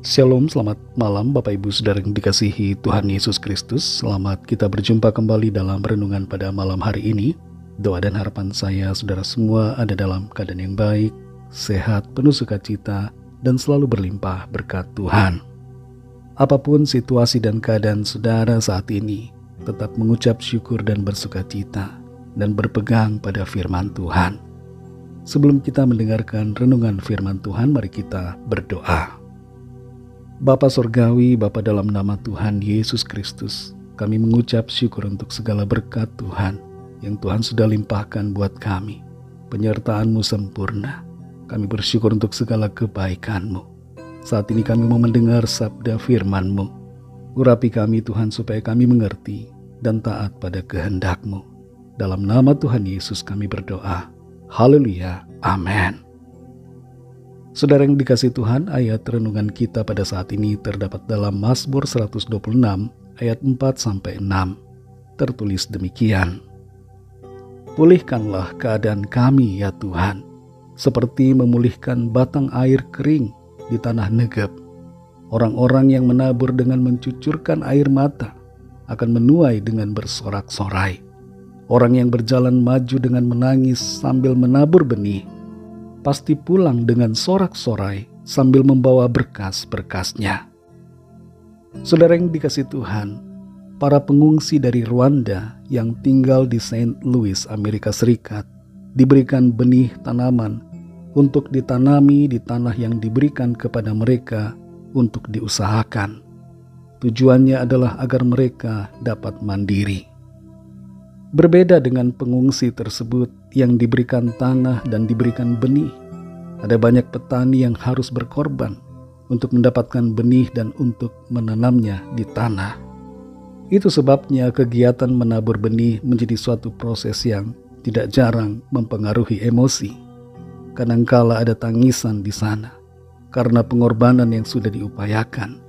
Shalom, selamat malam Bapak Ibu Saudara yang dikasihi Tuhan Yesus Kristus. Selamat kita berjumpa kembali dalam renungan pada malam hari ini. Doa dan harapan saya saudara semua ada dalam keadaan yang baik, sehat, penuh sukacita, dan selalu berlimpah berkat Tuhan. Apapun situasi dan keadaan saudara saat ini, tetap mengucap syukur dan bersukacita, dan berpegang pada firman Tuhan. Sebelum kita mendengarkan renungan firman Tuhan, mari kita berdoa. Bapa Sorgawi, Bapa dalam nama Tuhan Yesus Kristus, kami mengucap syukur untuk segala berkat Tuhan yang Tuhan sudah limpahkan buat kami. Penyertaan-Mu sempurna. Kami bersyukur untuk segala kebaikan-Mu. Saat ini kami mau mendengar sabda firman-Mu. Urapi kami Tuhan supaya kami mengerti dan taat pada kehendak-Mu. Dalam nama Tuhan Yesus kami berdoa. Haleluya. Amin. Saudara yang dikasihi Tuhan, ayat renungan kita pada saat ini terdapat dalam Mazmur 126 ayat 4-6. Tertulis demikian. Pulihkanlah keadaan kami ya Tuhan, seperti memulihkan batang air kering di tanah Negeb. Orang-orang yang menabur dengan mencucurkan air mata akan menuai dengan bersorak-sorai. Orang yang berjalan maju dengan menangis sambil menabur benih pasti pulang dengan sorak-sorai sambil membawa berkas-berkasnya. Saudara yang dikasihi Tuhan, para pengungsi dari Rwanda yang tinggal di St. Louis, Amerika Serikat, diberikan benih tanaman untuk ditanami di tanah yang diberikan kepada mereka untuk diusahakan. Tujuannya adalah agar mereka dapat mandiri. Berbeda dengan pengungsi tersebut yang diberikan tanah dan diberikan benih, ada banyak petani yang harus berkorban untuk mendapatkan benih dan untuk menanamnya di tanah. Itu sebabnya kegiatan menabur benih menjadi suatu proses yang tidak jarang mempengaruhi emosi. Kadangkala ada tangisan di sana karena pengorbanan yang sudah diupayakan,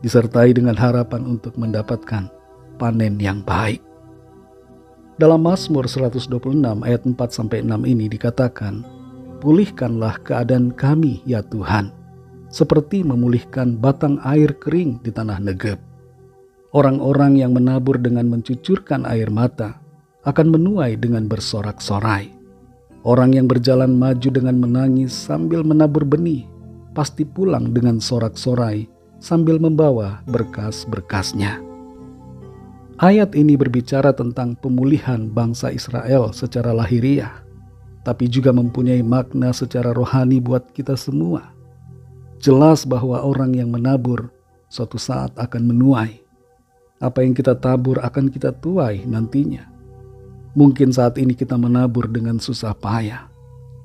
disertai dengan harapan untuk mendapatkan panen yang baik. Dalam Mazmur 126 ayat 4-6 ini dikatakan, pulihkanlah keadaan kami ya Tuhan, seperti memulihkan batang air kering di tanah Negeb. Orang-orang yang menabur dengan mencucurkan air mata akan menuai dengan bersorak-sorai. Orang yang berjalan maju dengan menangis sambil menabur benih pasti pulang dengan sorak-sorai sambil membawa berkas-berkasnya. Ayat ini berbicara tentang pemulihan bangsa Israel secara lahiriah, tapi juga mempunyai makna secara rohani buat kita semua. Jelas bahwa orang yang menabur suatu saat akan menuai. Apa yang kita tabur akan kita tuai nantinya. Mungkin saat ini kita menabur dengan susah payah,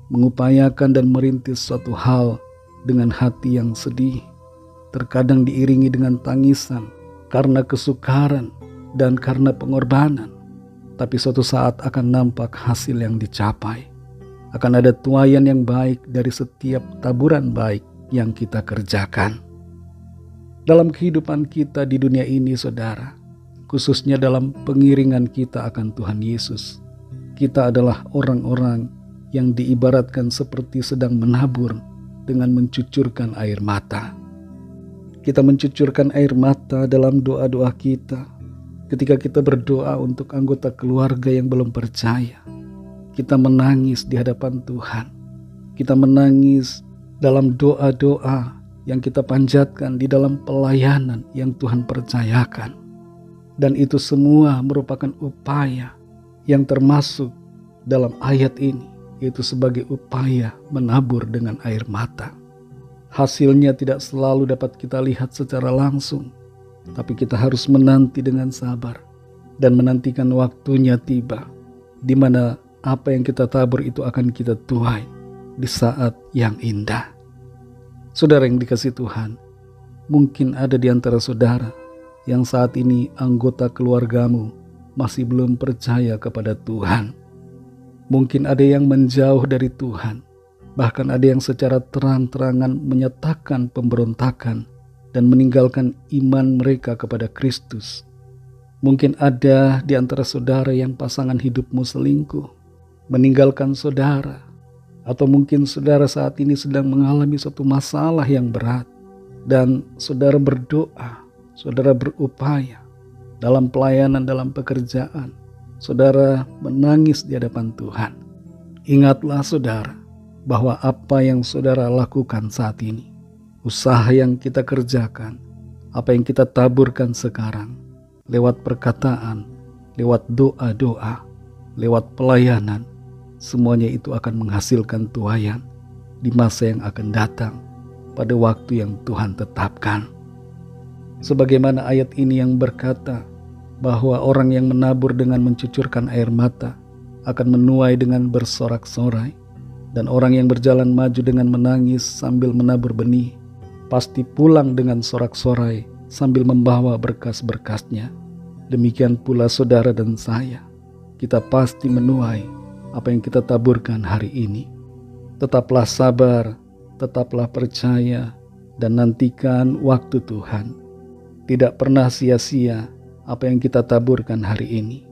mengupayakan dan merintis suatu hal dengan hati yang sedih, terkadang diiringi dengan tangisan karena kesukaran dan karena pengorbanan, tapi suatu saat akan nampak hasil yang dicapai. Akan ada tuaian yang baik dari setiap taburan baik yang kita kerjakan. Dalam kehidupan kita di dunia ini saudara, khususnya dalam pengiringan kita akan Tuhan Yesus, kita adalah orang-orang yang diibaratkan seperti sedang menabur dengan mencucurkan air mata. Kita mencucurkan air mata dalam doa-doa kita. Ketika kita berdoa untuk anggota keluarga yang belum percaya, kita menangis di hadapan Tuhan. Kita menangis dalam doa-doa yang kita panjatkan di dalam pelayanan yang Tuhan percayakan. Dan itu semua merupakan upaya yang termasuk dalam ayat ini, yaitu sebagai upaya menabur dengan air mata. Hasilnya tidak selalu dapat kita lihat secara langsung, tapi kita harus menanti dengan sabar dan menantikan waktunya tiba, di mana apa yang kita tabur itu akan kita tuai di saat yang indah. Saudara yang dikasihi Tuhan, mungkin ada di antara saudara yang saat ini anggota keluargamu masih belum percaya kepada Tuhan. Mungkin ada yang menjauh dari Tuhan, bahkan ada yang secara terang-terangan menyatakan pemberontakan dan meninggalkan iman mereka kepada Kristus. Mungkin ada di antara saudara yang pasangan hidupmu selingkuh, meninggalkan saudara, atau mungkin saudara saat ini sedang mengalami suatu masalah yang berat, dan saudara berdoa, saudara berupaya dalam pelayanan, dalam pekerjaan, saudara menangis di hadapan Tuhan. Ingatlah saudara bahwa apa yang saudara lakukan saat ini, usaha yang kita kerjakan, apa yang kita taburkan sekarang, lewat perkataan, lewat doa-doa, lewat pelayanan, semuanya itu akan menghasilkan tuaian di masa yang akan datang, pada waktu yang Tuhan tetapkan. Sebagaimana ayat ini yang berkata bahwa orang yang menabur dengan mencucurkan air mata akan menuai dengan bersorak-sorai, dan orang yang berjalan maju dengan menangis sambil menabur benih pasti pulang dengan sorak-sorai sambil membawa berkas-berkasnya. Demikian pula saudara dan saya, kita pasti menuai apa yang kita taburkan hari ini. Tetaplah sabar, tetaplah percaya, dan nantikan waktu Tuhan. Tidak pernah sia-sia apa yang kita taburkan hari ini.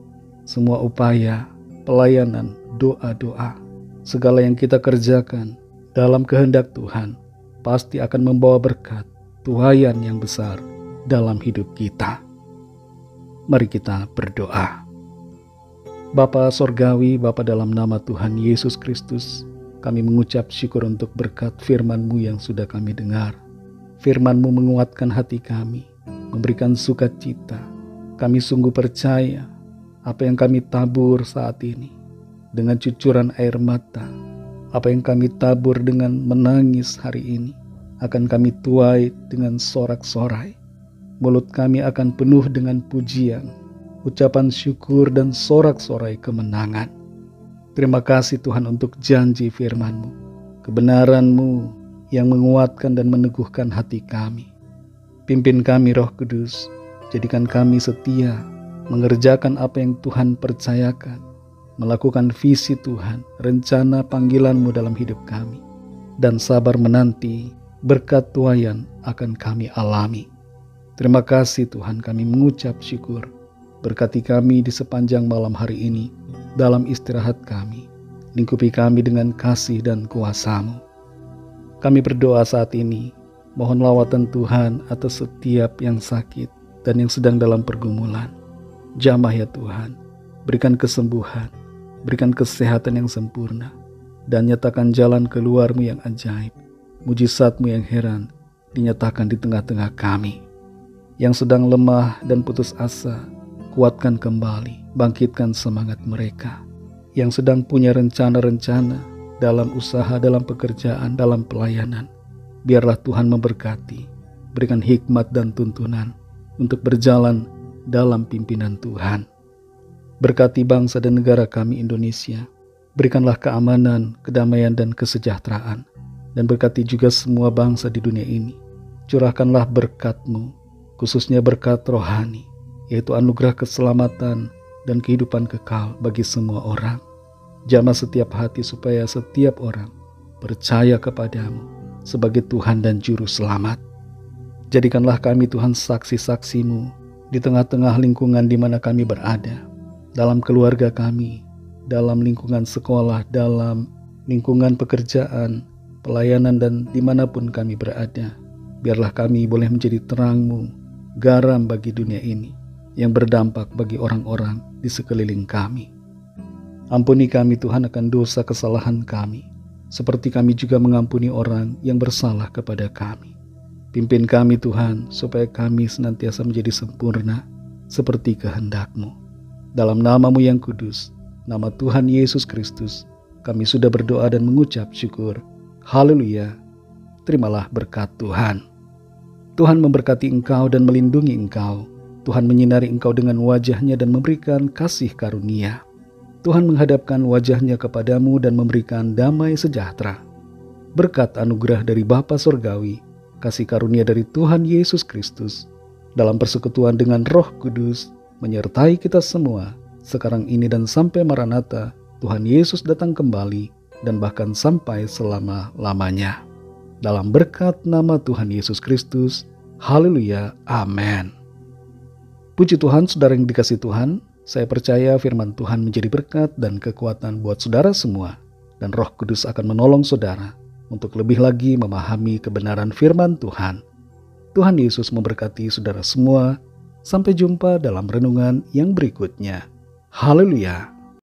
Semua upaya, pelayanan, doa-doa, segala yang kita kerjakan dalam kehendak Tuhan pasti akan membawa berkat, tuaian yang besar dalam hidup kita. Mari kita berdoa. Bapa Sorgawi, Bapa dalam nama Tuhan Yesus Kristus, kami mengucap syukur untuk berkat firman-Mu yang sudah kami dengar. Firman-Mu menguatkan hati kami, memberikan sukacita. Kami sungguh percaya apa yang kami tabur saat ini dengan cucuran air mata, apa yang kami tabur dengan menangis hari ini akan kami tuai dengan sorak-sorai. Mulut kami akan penuh dengan pujian, ucapan syukur dan sorak-sorai kemenangan. Terima kasih Tuhan untuk janji firman-Mu, kebenaran-Mu yang menguatkan dan meneguhkan hati kami. Pimpin kami Roh Kudus, jadikan kami setia mengerjakan apa yang Tuhan percayakan, melakukan visi Tuhan, rencana panggilan-Mu dalam hidup kami, dan sabar menanti berkat tuaian akan kami alami. Terima kasih Tuhan, kami mengucap syukur. Berkati kami di sepanjang malam hari ini, dalam istirahat kami. Lingkupi kami dengan kasih dan kuasa-Mu. Kami berdoa saat ini, mohon lawatan Tuhan atas setiap yang sakit dan yang sedang dalam pergumulan. Jamah ya Tuhan, berikan kesembuhan, berikan kesehatan yang sempurna, dan nyatakan jalan keluar-Mu yang ajaib. Mujizat-Mu yang heran dinyatakan di tengah-tengah kami. Yang sedang lemah dan putus asa, kuatkan kembali, bangkitkan semangat mereka. Yang sedang punya rencana-rencana dalam usaha, dalam pekerjaan, dalam pelayanan, biarlah Tuhan memberkati, berikan hikmat dan tuntunan untuk berjalan dalam pimpinan Tuhan. Berkati bangsa dan negara kami Indonesia, berikanlah keamanan, kedamaian dan kesejahteraan, dan berkati juga semua bangsa di dunia ini. Curahkanlah berkat-Mu, khususnya berkat rohani, yaitu anugerah keselamatan dan kehidupan kekal bagi semua orang. Jamah setiap hati supaya setiap orang percaya kepadamu sebagai Tuhan dan Juru Selamat. Jadikanlah kami Tuhan saksi-saksi-Mu di tengah-tengah lingkungan di mana kami berada, dalam keluarga kami, dalam lingkungan sekolah, dalam lingkungan pekerjaan, pelayanan, dan dimanapun kami berada. Biarlah kami boleh menjadi terang-Mu, garam bagi dunia ini, yang berdampak bagi orang-orang di sekeliling kami. Ampuni kami Tuhan akan dosa kesalahan kami, seperti kami juga mengampuni orang yang bersalah kepada kami. Pimpin kami Tuhan, supaya kami senantiasa menjadi sempurna, seperti kehendak-Mu. Dalam nama-Mu yang kudus, nama Tuhan Yesus Kristus, kami sudah berdoa dan mengucap syukur. Haleluya. Terimalah berkat Tuhan. Tuhan memberkati engkau dan melindungi engkau. Tuhan menyinari engkau dengan wajah-Nya dan memberikan kasih karunia. Tuhan menghadapkan wajah-Nya kepadamu dan memberikan damai sejahtera. Berkat anugerah dari Bapa Sorgawi, kasih karunia dari Tuhan Yesus Kristus, dalam persekutuan dengan Roh Kudus, menyertai kita semua, sekarang ini dan sampai Maranatha, Tuhan Yesus datang kembali, dan bahkan sampai selama-lamanya. Dalam berkat nama Tuhan Yesus Kristus, haleluya, amin. Puji Tuhan, saudara yang dikasihi Tuhan, saya percaya firman Tuhan menjadi berkat dan kekuatan buat saudara semua, dan Roh Kudus akan menolong saudara untuk lebih lagi memahami kebenaran firman Tuhan. Tuhan Yesus memberkati saudara semua. Sampai jumpa dalam renungan yang berikutnya. Haleluya!